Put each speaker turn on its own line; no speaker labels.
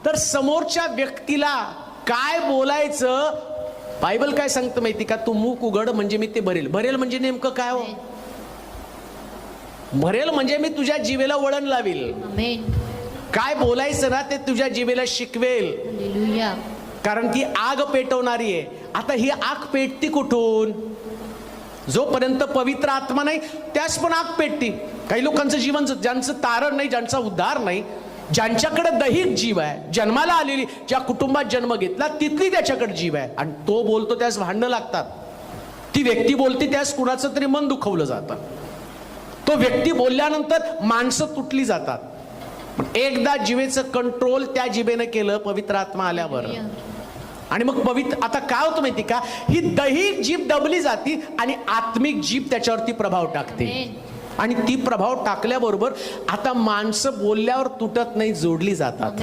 तर समोरच्या व्यक्तीला काय बोलायचं, बायबल काय सांगतं माहिती का, तू मुख उघड म्हणजे मी ते भरेल. भरेल म्हणजे नेमकं काय हो? भरेल म्हणजे मी तुझ्या जिभेला वळण लावील. काय बोलायचं ना ते तुझ्या जिभेला शिकवेल.
हालेलुया.
कारण ती आग पेटवणारी आहे. आता ही आग पेटती कुठून? जोपर्यंत पवित्र आत्मा नाही त्यास पण आग पेटती. काही लोकांचं जीवन ज्यांचं तारण नाही, ज्यांचा उद्धार नाही, ज्यांच्याकडे दैहिक जीव आहे, जन्माला आलेली ज्या कुटुंबात जन्म घेतला तिथली त्याच्याकडे जीव आहे, आणि तो बोलतो त्यास भांडणं लागतात. ती व्यक्ती बोलते त्यास कुणाचं तरी मन दुखवलं जातं. तो व्यक्ती बोलल्यानंतर माणसं तुटली जातात. पण एकदा जिभेचं कंट्रोल त्या जिभेनं केलं पवित्र आत्मा आल्यावर, आणि मग पवित्र, आता काय होतं माहिती का, ही दैहिक जीभ दबली जाती आणि आत्मिक जीभ त्याच्यावरती प्रभाव टाकते. आणि ती प्रभाव टाकल्याबरोबर आता माणसं बोलल्यावर तुटत नाही, जोडली जातात.